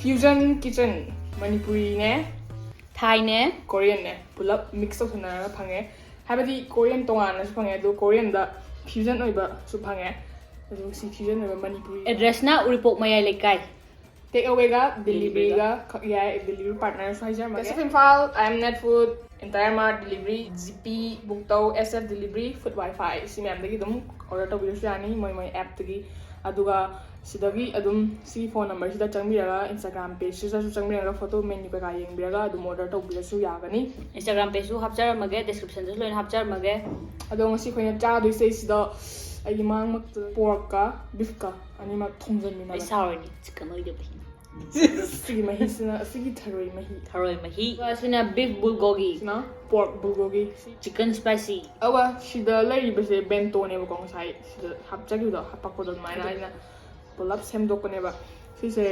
Fusion kitchen Manipuri ne Thai ne Korean ne pulap mix of na phange habadi Korean tongan su phange do Korean da fusion oiba su phange do si fusion oiba Manipuri address na Uripok Mayai Leikai take away ga delivery ga ya delivery partner so hajar ma Imphal I am net food entire mart delivery GP book tau SF delivery food wifi si ma'am dagi dum order to biru yani moi app dagi aduga sidagi adum si phone number sida changmiraga Instagram page sida su changmiraga photo menu ka yengbiraga adum order to biru yagani Instagram page su hapchar mage description su loin hapchar mage ado ngasi khoina cha do sei sida ai mang mak pork ka beef ka ani mak thongjan mina sorry chicken oi de sigi mahi sina sigi tharoi mahi sina beef bulgogi sina pork bulgogi chicken spicy awa sida lai bese bento ne ba kong sai sida hapchagi do hapakko do maina aina pulap semdok ko ne ba sise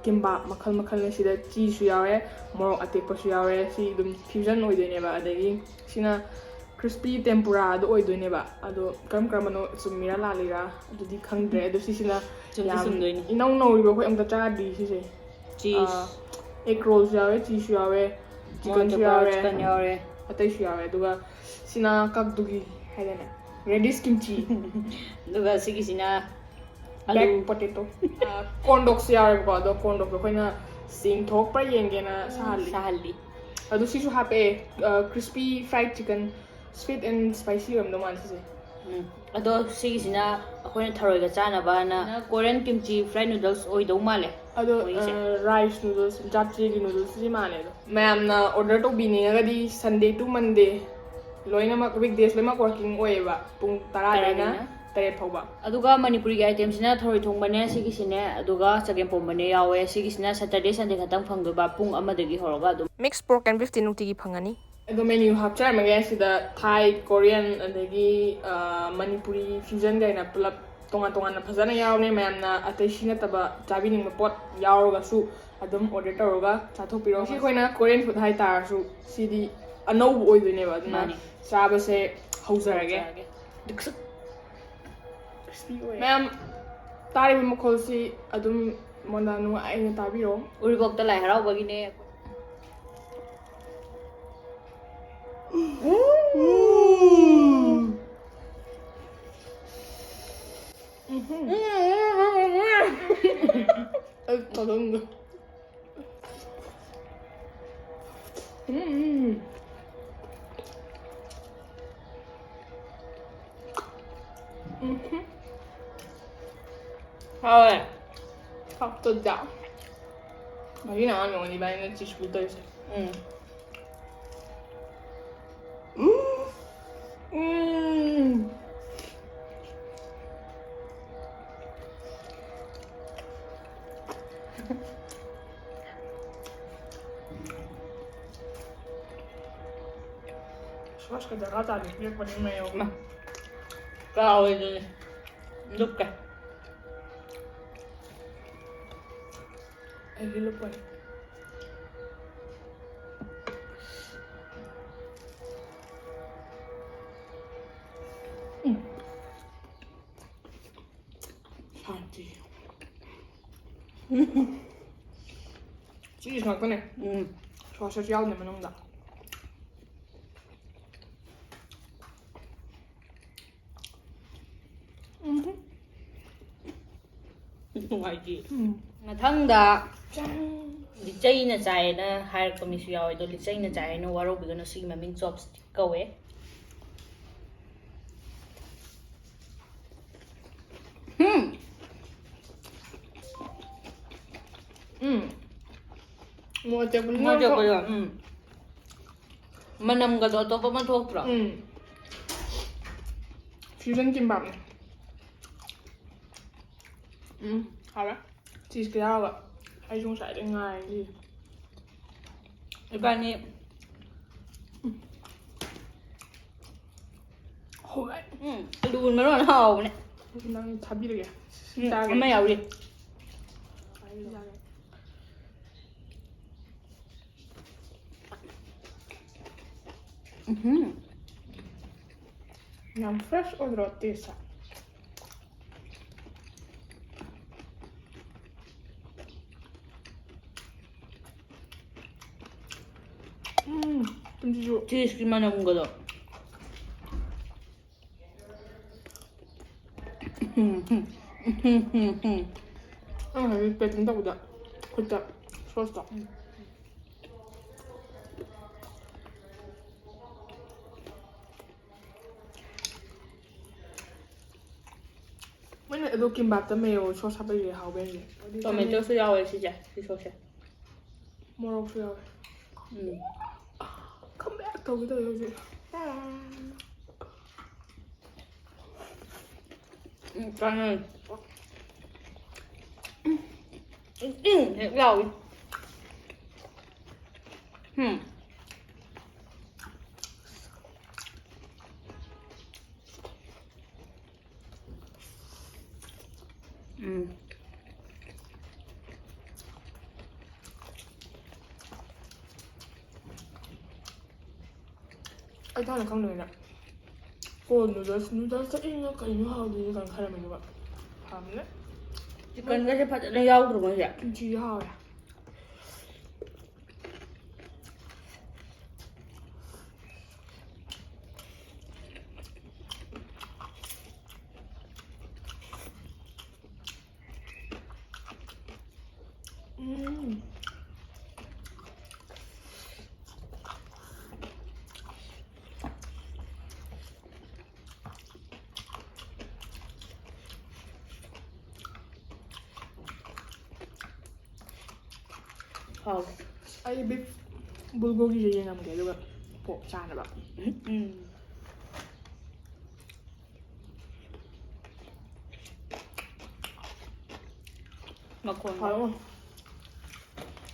kimba makhal ne sida chi su yawe morok atekpa su yawe si dum fusion oi de ne ba adagi sina crispy tempura do oi do ne ba ado kam no sumira la liga ado di khangdre ado sisina inong no ibo ko amta cha di sise cheese egg rolls yawe cheese yawe chicken yawe atai su yawe duga sina kakdugi haidana radish kimchi duga sigi sina black potato corn dogs yawe ba do corn dog ko koina sing thok pa yengena sahali ado sisu hape crispy fried chicken sweet and spicy ram do man sise ado sigi sina akoina tharoi ga chana ba na Korean kimchi fried noodles oi do male ado rice noodles japchae gi noodles ji mane do ma'am na order to bini ga di Sunday to Monday loina mak weekdays lema working oi ba pung 10 na tare phauba aduga Manipuri ga item sina tharoi thongba ne sigi sine aduga chagem pomba ne yawe sigi sina Saturday Sunday khatang phangdo ba pung amadagi horoga adu mixed pork and beef tinuti gi phangani ado menu hapchar mage sida Thai Korean adagi Manipuri fusion ga na pulap tonga na phajana yawne ma'am na atai sina taba chabining ma pot yawroga su adum order tawroga chathok piro si khoina Korean food hai tar su sidi anou oi doine ba na chaba se haujarage ma'am tari mo khol si adum monda nu ai na tabiro Uripok ta lai harau bagi ne Tadongo. Thôi, học tôi dạo. Mà cái nào ăn rồi thì bạn chỉ phụ tôi sẽ. Sauce ka daga ta ni pa ni mayo na. Cao rồi lúc cả Ay hilo pa. Santi. Cheese na ko ne. Sauce yaw ne manong da. ngoài gì mà thân đã đi chơi na chạy na hai con mình xíu rồi đi chơi na chạy nó vào rồi nó xí mà mình chopstick câu ấy mua cho bây giờ mà nằm cái đó tôi vẫn thuộc rồi fusion kimbap này hả cheese cái nào vậy ai dùng sải đến ngày đi cái bạn này hồi đun mới nó hầu này đang thắp đi được kìa mấy dầu đi Yang fresh o rotesa. 김치주. 치즈만 남은 거도. 여기 빼준다 보다. 그때 좋았어. 맨날 너 김밥都没有说啥不也好呗？ 토마토 야외 시제 소스. 뭐라고 해야 돼? 컴백 거기다 여기. 일단은 야외. Ai tao là không lười nè. Cô noodles chắc nó cái nó hao đi còn khai là mình được ạ. Hàm đấy. chicken kasi pati na yaw dulu ya. Kimchi hao ya. Hao. Ai biết bulgogi gì làm cái được ạ. Bộ tràn rồi bạn. Makon. Phải không?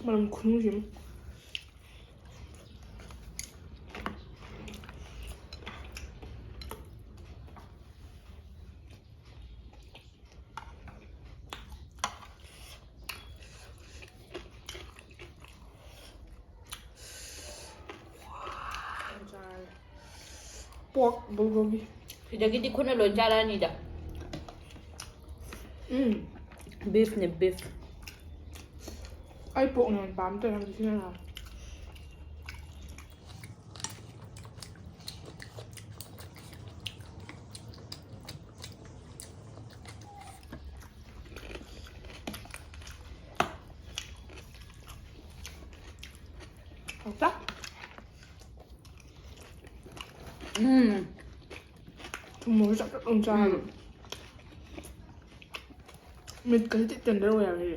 Mà làm khủng gì? Pork bulgogi. Sudah gitu kau nak loncaran ni dah. Beef ni beef. Ai pork này bám tới làm gì thế nào? Không chắc. Mới chắc các ông trai rồi. Mình cái thị trần đâu là gì?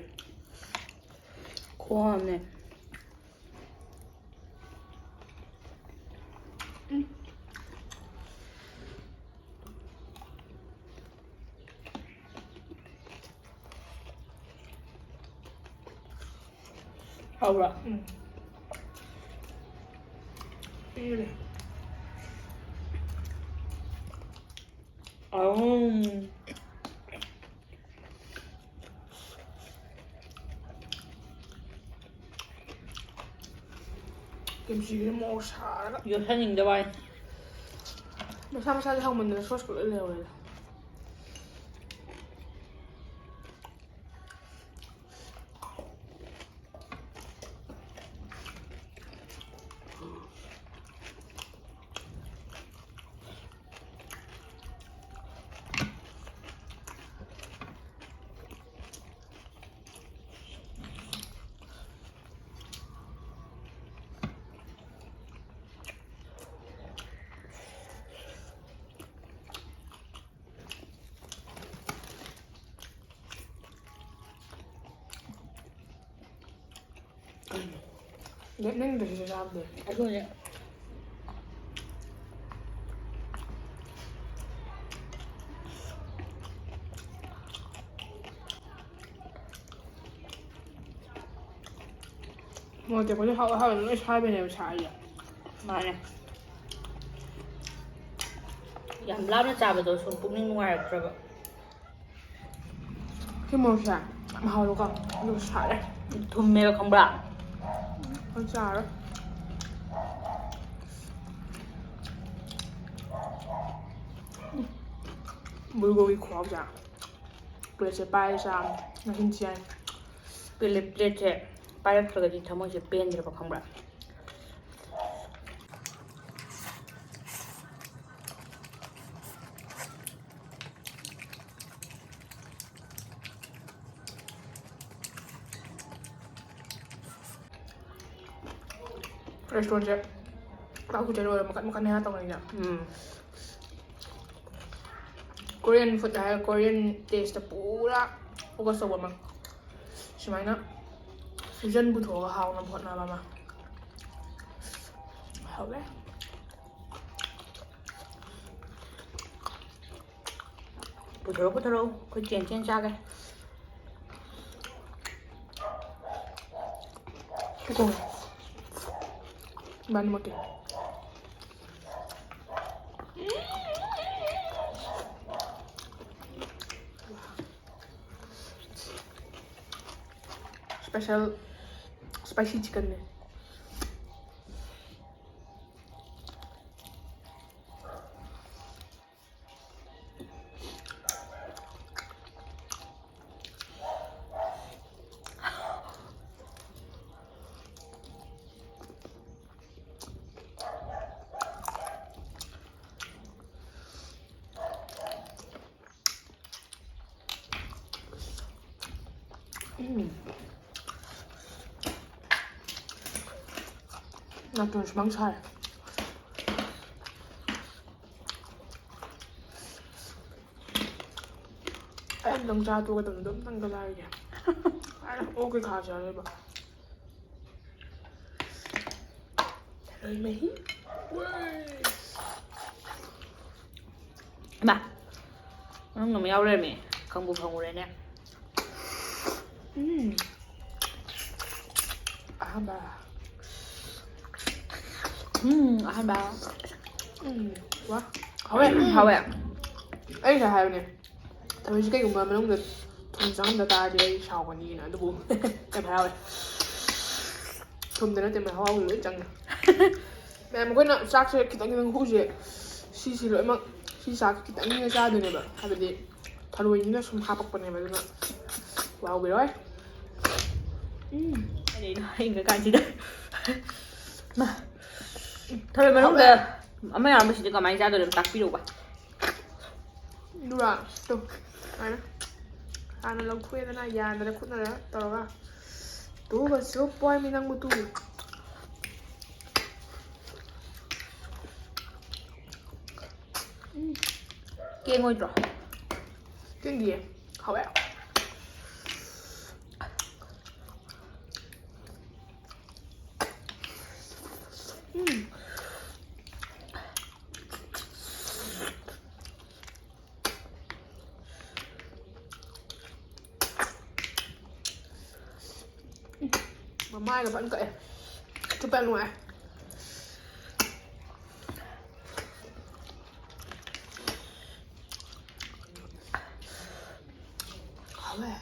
Khô này. Hầu rồi. Đi đi. Kimchi cái màu xả đó. Vô thân nhìn đâu vậy? Mà sao không mình sốt của lưỡi lèo này. Nên để cho ra được. Ở thôi vậy. Mà chỉ có hao nó sai bên này sai vậy. Mà này. Yam lao nó chả được xuống cũng nên ngoài rồi. Cái màu xả mà hao nó còn nó xả đấy. Thum mèo không bạc. Con xả đó. bulgogi khó chả. Plate bay sang nó hình chiên. Plate bay rồi thì thằng mình sẽ bên rồi không bạc. ꯔꯦꯁꯇꯨꯔꯦꯟꯁꯦ ꯂꯥꯛꯄ ꯆꯠꯂꯣꯏꯔ ꯃꯈꯟ ꯍꯦꯟꯅ ꯇꯧꯅꯩꯅ Korean food ꯍꯥꯏꯔꯒ Korean test ꯄꯨꯔꯥ focus ꯇꯧꯕ ꯑꯃ ꯁꯨꯃꯥꯏꯅ fusion ꯄꯨꯊꯣꯛꯑꯒ ꯍꯥꯎꯅꯕ ꯍꯣꯠꯅꯕ ꯑꯃ ꯍꯥꯎꯋꯦ puthoro khoi chen cha cái Kung Ban mo kaya special spicy chicken ne Natin semang sar. Em đang ra tôi từng đấm tăng cái lai kìa. Ô cái khá trời đây bà. Rồi mấy. mà nó ngầm nhau lên mẹ không buồn phòng lên nè Bà. hai ba Quá. Hậu ạ. Ấy là hai nè. Thôi chứ cái của mình không được thùng trắng người ta thì sao còn gì nữa nó buồn. Em hao này. Thùng thì nó tìm mày hao nữa chẳng nè. Mẹ một cái nợ xác sẽ kita ngi ngu je. Si lỗi mà si xác kita ngi ra được này bà. Hay là gì? Tharoi nó sum hapak pa này mà nó. Wow cái đó. để nói cái gì đấy mà thôi mà lúc đây mấy ông mới chỉ có mấy ra rồi tắt video ba Dura, tuh. Mana? Ana lang kuya na yan, na ko na tara. Tuh ba so boy minang mutu. kia ngồi rồi Cái gì? Hậu ạ. Mà mai là vẫn cậy. Chụp em luôn ạ. Hảo ạ.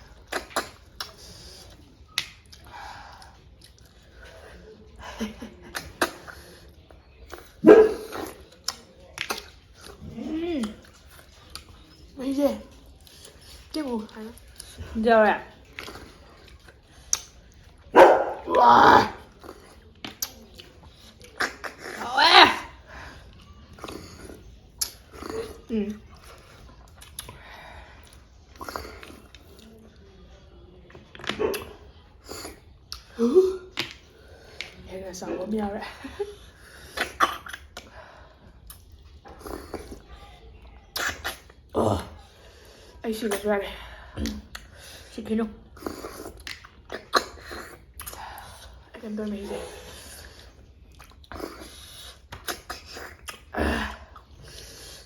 Mấy gì? Cái mùi hay lắm. giờ à Wow. Đây là sầu bấm nhau đấy. Anh xin được ra đây. xin khí không Anh em tôi mấy gì?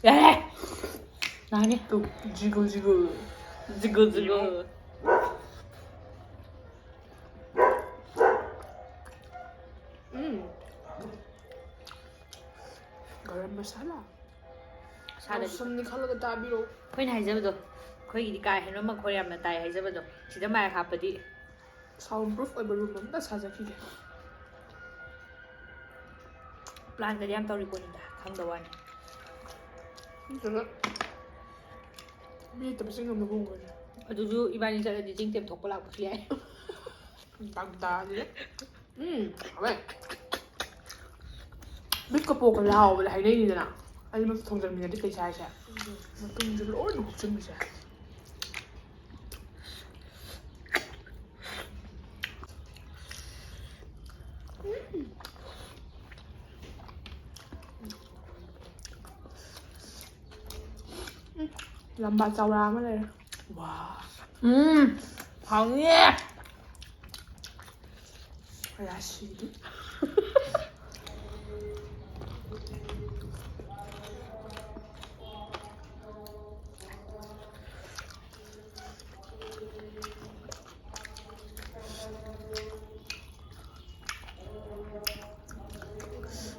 야 나니 또 지글지글. 지글지글 Garam masala. 사다 somni khalga tabiro. ꯑꯩꯈꯣꯏꯅ ꯍꯥꯏꯖꯕꯗꯣ ꯑꯩꯈꯣꯏꯒꯤꯗꯤ ꯀꯥ ꯍꯦꯟꯕ ꯃꯈꯣꯏ ꯌꯥꯝꯅ ꯇꯥꯏ ꯍꯥꯏꯖꯕꯗꯣ ꯁꯤꯗ mike ꯍꯥꯞꯄꯗꯤ Soundproof oiba room amda sajakige. ꯄ꯭ꯂꯥꯟꯒꯗꯤ ꯌꯥꯝ ꯇꯧꯔꯤ ꯄꯣꯠꯅꯤꯗ ꯈꯪꯗꯕ ꯋꯥꯅꯤ Nitara. Mi tabsing am nabung ko. ꯑꯗꯨꯁꯨ ꯏꯕꯥꯅꯤ ꯆꯠꯂꯗꯤ ꯆꯤꯡ ꯇꯦꯝꯊꯣꯛꯄ ꯂꯥꯛꯄꯁꯨ ꯌꯥꯏ Tagda ni. Awe. Bit ko po ko lao wala hay ni na. Ay mo thongjan mi na di kay sai sa. Matung jul or no chun mi sa. ꯂꯝꯕꯥ ꯆꯧꯔꯥ ꯑꯃ ꯂꯩꯔꯦ 와. 방해. 야시디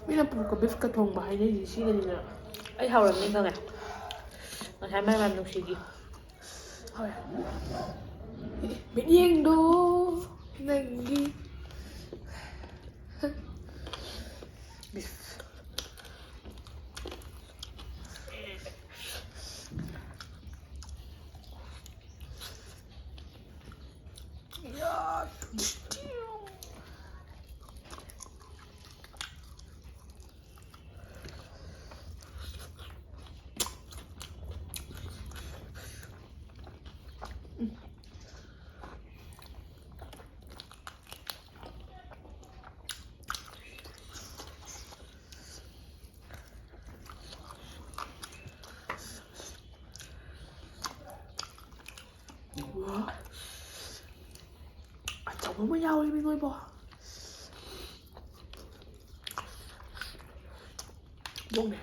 미나 부르까 비프가 통바 하이네 시간이나 ꯑꯩ ꯍꯧꯔꯝꯅꯤ ꯈꯪꯉꯦ ꯉꯁꯥꯏ ꯃꯌꯥꯝ ꯅꯨꯡꯁꯤꯒꯤ ꯍꯣꯏ ꯃꯤꯠꯌꯦꯡꯗꯣ ꯅꯪꯒꯤ 저거 뭐야 우리 민호이 봐 먹네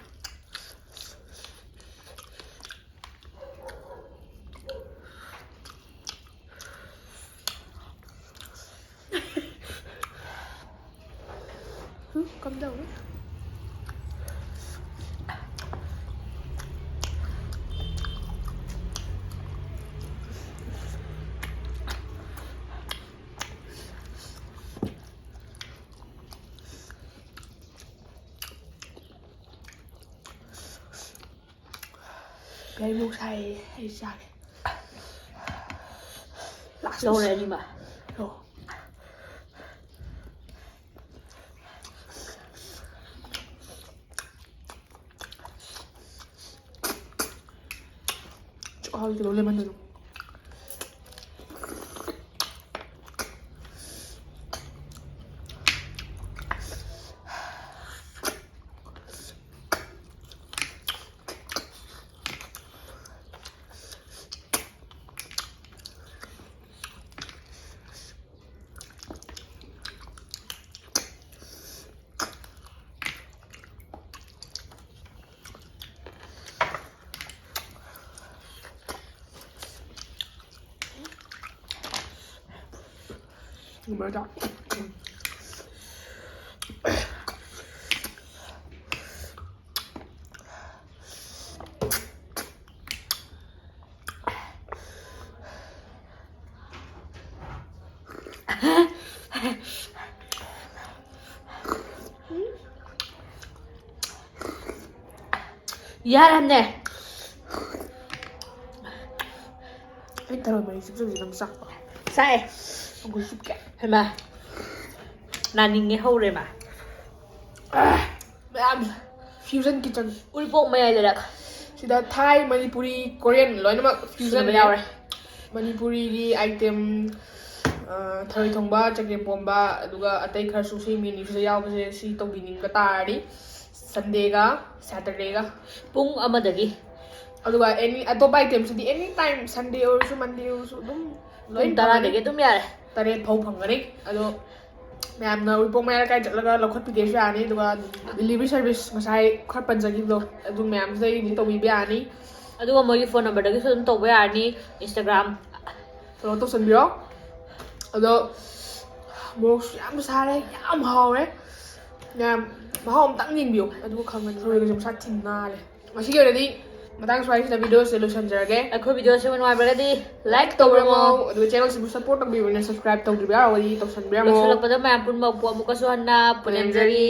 응? 깜짝이야 Cái mua xay hay sao đấy lâu rồi nhưng mà Rồi Ôi, cái đồ lên mình rồi Mở ra 미안한데 Cái tờ mày xíu gì làm sặc sai Không có xíu kẹt 해마 난 인게 허우래마 Mẹ ăn Fusion kitchen 우리복 Mayai Sida Thai, Manipuri, Korean loinamak fusion yaure Manipuri gi item Tharoi thongba, chagem pomba aduga atai khar su si mini su yaubase si tawbining ka taradi Sunday ga Saturday ga 뿡 아마다기 aduga any atopa item sidi anytime Sunday or su Monday or su dum 뿡 따라되게 좀 야래 tare phau phangani ado ma'am na Uripok mayar kai chatlaga lokhat pide sha ani aduga delivery service ngasai khar panjagi do adu ma'am sai ni tobi be ani ꯑꯗꯨꯒ ꯃꯣꯏꯒꯤ phone ꯅꯝꯕꯔꯗꯒꯤꯁꯨ ꯑꯗꯨꯝ ꯇꯧꯕ ꯌꯥꯔꯅꯤ Instagram follow tꯧꯁꯟꯕꯤꯔꯣ ꯑꯗꯣ ꯃꯣꯔꯣꯛꯁꯨ ꯌꯥꯝ ꯁꯥꯔꯦ ꯌꯥꯝ ꯍꯥꯎꯔꯦ ꯌꯥꯝ ꯃꯍꯥꯎ ꯑꯝꯇꯪ ꯌꯦꯡꯕꯤꯌꯨ ꯑꯗꯨꯒ ꯈꯪꯒꯅꯤ ꯊꯔꯣꯏꯒꯁꯨ ꯃꯁꯥ ꯊꯤꯟꯅꯥꯜꯂꯦ ꯉꯁꯤꯒꯤ ꯑꯣꯏꯅꯗꯤ ꯃꯇꯥꯡ ꯁ꯭ꯋꯥꯏꯁꯤꯗ ꯚꯤꯗꯤꯑꯣꯁꯦ ꯂꯣꯏꯁꯟꯖꯔꯒꯦ ꯑꯩꯈꯣꯏ ꯚꯤꯗꯤꯑꯣꯁꯦ ꯅꯨꯡꯉꯥꯏꯕꯔꯒꯗꯤ ꯂꯥꯏꯛ ꯇꯧꯕꯤꯔꯝꯃꯣ ꯇꯧꯕꯤꯔꯝꯃꯣ ꯑꯗꯨꯒ ꯆꯦꯅꯦꯜꯁꯤꯕꯨ ꯁꯞꯄꯣꯔꯠ ꯇꯧꯕꯤꯕꯅ ꯁꯕꯁꯀ꯭ꯔꯥꯏꯕ ꯇꯧꯗ꯭ꯔꯤꯕ ꯌꯥꯎꯔꯒꯗꯤ ꯇꯧꯁꯟꯕꯤꯔꯝꯃꯣ ꯂꯣꯏꯁꯤꯜꯂꯛꯄꯗ ꯃꯌꯥꯝ ꯄꯨꯟꯕ ꯑꯃꯨꯛꯀꯁꯨ ꯍꯟꯅ ꯄꯨꯅꯦꯝꯖꯔꯤ